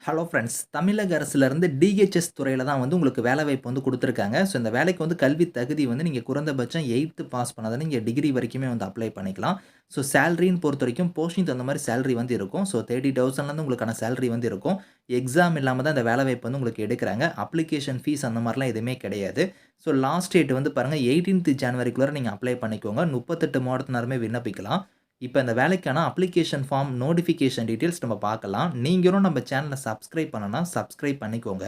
Hello friends. தமிழக அரசுலருந்து DHS துறையில தான் வந்து உங்களுக்கு வேலைவாய்ப்பு வந்து குடுத்துருக்காங்க. ஸோ இந்த வேலைக்கு வந்து கல்வி தகுதி வந்து நீங்க குறைந்தபட்சம் 8த் பாஸ் பண்ணா தானே நீங்க டிகிரி வரைக்குமே வந்து அப்ளை பண்ணிக்கலாம். ஸோ சேலரின்னு பொறுத்தவரைக்கும் போஸ்டிங்க்கு தகுந்த மாரி சேலரி வந்து இருக்கும். ஸோ 30,000லேருந்து உங்களுக்கான சேலரி வந்து இருக்கும். எக்ஸாம் இல்லாம தான் இந்த வேலைவாய்ப்பு வந்து உங்களுக்கு எடுக்குறாங்க. அப்ளிகேஷன் ஃபீஸ் அந்த மாரிலாம் எதுவுமே கிடையாது. ஸோ லாஸ்ட் டேட் வந்து பாருங்க 18த் ஜனவரிக்குள்ளார நீங்க அப்ளை பண்ணிக்கோங்க. 38 மாவட்டத்தினருமே விண்ணப்பிக்கலாம். இப்ப இந்த வேலைக்கான அப்ளிகேஷன் ஃபார்ம் நோட்டிஃபிகேஷன் டீட்டெயில்ஸ் நம்ம பார்க்கலாம். நீங்களும் நம்ம சேனல சப்ஸ்கிரைப் பண்ணலனா சப்ஸ்கிரைப் பண்ணிக்கோங்க.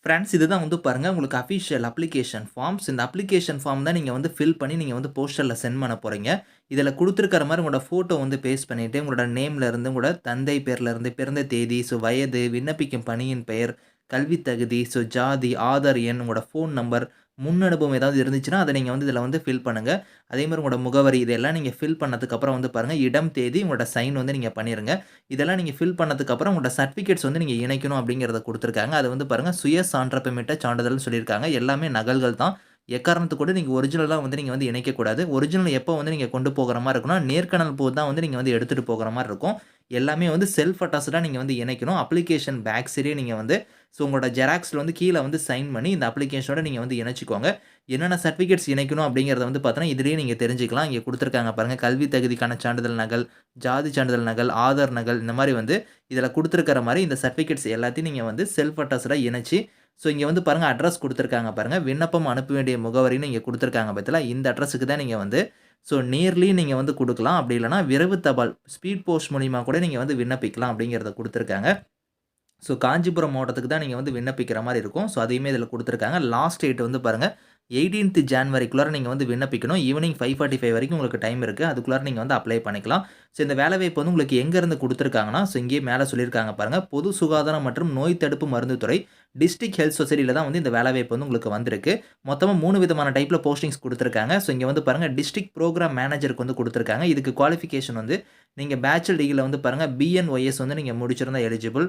ஃபிரெண்ட்ஸ் இதுதான் வந்து பாருங்க உங்களுக்கு அஃபிஷியல் அப்ளிகேஷன் ஃபார்ம்ஸ். இந்த அப்ளிகேஷன் ஃபார்ம் தான் நீங்க வந்து ஃபில் பண்ணி நீங்க வந்து போஸ்டர்ல சென்ட் பண்ண போறீங்க. இதில குடுத்திருக்கிற மாரி உங்களோட ஃபோட்டோ வந்து பேஸ்ட் பண்ணிட்டு, உங்களோட நேம்ல இருந்து, உங்களோட தந்தை பேர்ல இருந்து, பிறந்த தேதி, வயது, விண்ணப்பிக்கும் பணியின் பெயர், கல்வி தகுதி, ஜாதி, ஆதார் எண், உங்களோட ஃபோன் நம்பர், முன் அனுபவம் ஏதாவது இருந்துச்சுன்னா, அத நீங்க வந்து இதில வந்து ஃபில் பண்ணுங்க. அதே மாரி உங்களோட முகவரி இதெல்லாம் நீங்க ஃபில் பண்ணதுக்கு அப்புறம் வந்து பாருங்க, இடம், தேதி, உங்களோட சைன் வந்து நீங்க பண்ணிருங்க. இதெல்லாம் நீங்க ஃபில் பண்ணதுக்கு அப்புறம் உங்களோட சர்டிபிகேட்ஸ் வந்து நீங்க இணைக்கணும் அப்படிங்கிறத குடுத்துருக்காங்க. அது வந்து பாருங்க சுய சான்றப்பமிட்ட சான்றிதழ்னு சொல்லியிருக்காங்க. எல்லாமே நகல்கள் தான். எக்காரணத்துக்கு கூட நீங்க ஒரிஜினலா வந்து நீங்க வந்து இணைக்கக்கூடாது. ஒரிஜினல் எப்போ வந்து நீங்க கொண்டு போகுற மாரி இருக்கும்னா, நேர்காணல் போது தான் வந்து நீங்க வந்து எடுத்துட்டு போகுற மாரி இருக்கும். எல்லாமே வந்து செல்ஃப் அட்டஸ்டடா நீங்க வந்து இணைக்கணும். அப்ளிகேஷன் பேக் சைடே நீங்க வந்து உங்களோட ஜெராக்ஸ்ல வந்து கீழ வந்து சைன் பண்ணி இந்த அப்ளிகேஷனோட நீங்க வந்து இணைச்சுக்கோங்க. என்னென்ன சர்டிபிகேட்ஸ் இணைக்கணும் அப்படிங்கிறத வந்து பார்த்தீங்கன்னா, இதிலேயே நீங்க தெரிஞ்சுக்கலாம். இங்க குடுத்துருக்காங்க பாருங்க. கல்வி தகுதிக்கான சான்றிதழ் நகல், ஜாதி சான்றிதழ் நகல், ஆதார் நகல் இந்த மாரி வந்து இதில குடுத்துருக்கிற மாரி இந்த சர்டிபிகேட்ஸ் எல்லாத்தையும் நீங்க வந்து செல்ஃப் அட்டஸ்டடா இணைச்சு, இங்க வந்து பாருங்க அட்ரஸ் குடுத்துருக்காங்க பாருங்க. விண்ணப்பம் அனுப்ப வேண்டிய முகவரின்னு இங்க குடுத்துருக்காங்க பார்த்தீங்களா? இந்த அட்ரஸுக்கு தான் நீங்க வந்து நேர்லயும் நீங்க வந்து குடுக்கலாம். அப்படி இல்லன்னா விரைவு தபால் ஸ்பீட் போஸ்ட் மூலியமா கூட நீங்க வந்து விண்ணப்பிக்கலாம் அப்படிங்கிறத குடுத்துருக்காங்க. காஞ்சிபுரம் மாவட்டத்துக்கு தான் நீங்க வந்து விண்ணப்பிக்கிற மாரி இருக்கும். அதையுமே இதில குடுத்துருக்காங்க. லாஸ்ட் டேட் வந்து பாருங்க 18த் ஜான்வரிக்குள்ளார நீங்க வந்து விண்ணப்பிக்கணும். ஈவினிங் 5:45 வரைக்கும் உங்களுக்கு டைம் இருக்கு. அதுக்குள்ளார நீங்க வந்து அப்ளை பண்ணிக்கலாம். இந்த வேலைவாய்ப்பு வந்து உங்களுக்கு எங்க இருந்து குடுத்துருக்காங்கன்னா, இங்கேயே மேல சொல்லியிருக்காங்க பாருங்க. பொது சுகாதாரம் மற்றும் நோய் தடுப்பு மருந்து துறை, டிஸ்ட்ரிக்ட் ஹெல்த் சொசைட்டில தான் வந்து இந்த வேலைவாய்ப்பு வந்து உங்களுக்கு வந்திருக்கு. மொத்தமா 3 விதமான டைப்ல போஸ்டிங்ஸ் குடுத்துருக்காங்க. இங்க வந்து பாருங்க டிஸ்ட்ரிக்ட் புரோகிராம் மேனேஜருக்கு வந்து குடுத்துருக்காங்க. இதுக்கு குவாலிஃபிகேஷன் வந்து நீங்க பேச்சுலர் டிகிரில வந்து பாருங்க பிஎன்ஒய்எஸ் வந்து நீங்க முடிச்சிருந்தா எலிஜிபிள்.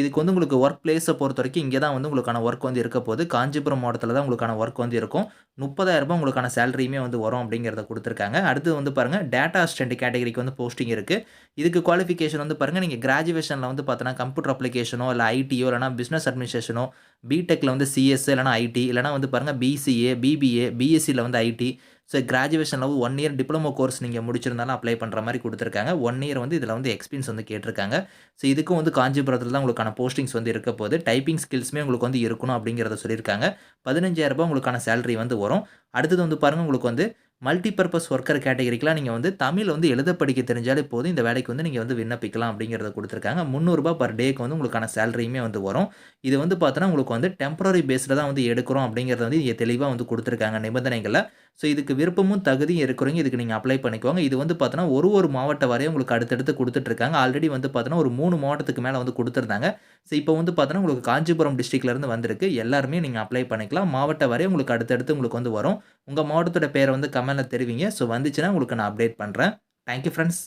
இதுக்கு வந்து உங்களுக்கு வொர்க் பிளேஸ பொறுத்தவரைக்கும் இங்க தான் வந்து உங்களுக்கான வொர்க் வந்து இருக்க போது. காஞ்சிபுரம் மாவட்டத்தில தான் உங்களுக்கான வொர்க் வந்து இருக்கும். ரூ. 30,000 உங்களுக்கான சேலரியுமே வந்து வரும் அப்படிங்கிறத குடுத்துருக்காங்க. அடுத்து வந்து பாருங்க டேட்டா அசிஸ்டன்ட் கேட்டகரிக்கு வந்து போஸ்டிங் இருக்கு. இதுக்கு குவாலிஃபிகேஷன் வந்து பாருங்க நீங்க கிராஜுவேஷன்ல வந்து பார்த்தீங்கன்னா கம்ப்யூட்டர் அப்ளிகேஷனோ, இல்ல ஐடியோ இல்லன்னா பிசினஸ் அட்மினிஸ்ட்ரேஷனோ, பிடெக்ல வந்து சிஎஸ் இல்லன்னா ஐடி இல்லன்னா வந்து பாருங்க பிசிஏ, பிபிஏ, பிஎஸ்சில வந்து ஐடி. கிராஜுவேஷன்ல 1 இயர் டிப்ளமோ கோர்ஸ் நீங்க முடிச்சிருந்தாலும் அப்ளை பண்ற மாரி குடுத்துருக்காங்க. 1 இயர் வந்து இதில வந்து எக்ஸ்பீரியன்ஸ் வந்து கேட்டிருக்காங்க. இதுக்கும் வந்து காஞ்சிபுரத்தில தான் உங்களுக்கான போஸ்டிங்ஸ் வந்து இருக்க போது. டைப்பிங் ஸ்கில்ஸுமே உங்களுக்கு வந்து இருக்கணும் அப்படிங்கிறத சொல்லியிருக்காங்க. ரூ. 15,000 உங்களுக்கான சேலரி வந்து வரும். அடுத்தது வந்து பாருங்க உங்களுக்கு வந்து மல்டி பர்ப்பஸ் ஒர்க்கர் கேட்டகரிக்குலாம் நீங்க வந்து தமிழ் வந்து எழுத படிக்க தெரிஞ்சாலே போதும். இந்த வேலைக்கு வந்து நீங்க வந்து விண்ணப்பிக்கலாம் அப்படிங்கிறத குடுத்துருக்காங்க. ரூ. 300 பெர் டேக்கு வந்து உங்களுக்கான சேலரியுமே வந்து வரும். இது வந்து பார்த்தோன்னா உங்களுக்கு வந்து டெம்பரரி பேஸ்ல தான் வந்து எடுக்கிறோம் அப்படிங்கிறத வந்து இங்க தெளிவா வந்து குடுத்துருக்காங்க நிபந்தனைகள்ல. இதுக்கு விருப்பமும் தகுதியும் இருக்கிறவங்க இதுக்கு நீங்க அப்ளை பண்ணிக்கோங்க. இது வந்து பார்த்தோன்னா ஒரு மாவட்ட வரையும் உங்களுக்கு அடுத்தடுத்து குடுத்துட்டு இருக்காங்க. ஆல்ரெடி வந்து பார்த்தோன்னா ஒரு 3 மாவட்டத்துக்கு மேல வந்து குடுத்துருந்தாங்க. இப்போ வந்து பார்த்தோன்னா உங்களுக்கு காஞ்சிபுரம் டிஸ்ட்ரிக்ட்ல இருந்து வந்திருக்கு. எல்லாருமே நீங்க அப்ளை பண்ணிக்கலாம். மாவட்ட வாரியா உங்களுக்கு அடுத்தடுத்து உங்களுக்கு வந்து வரும். உங்க மாவட்டத்தோட பேர வந்து கமெண்ட்ல தெரிவிங்க. வந்துச்சுன்னா உங்களுக்கு நான் அப்டேட் பண்றேன். Thank you friends.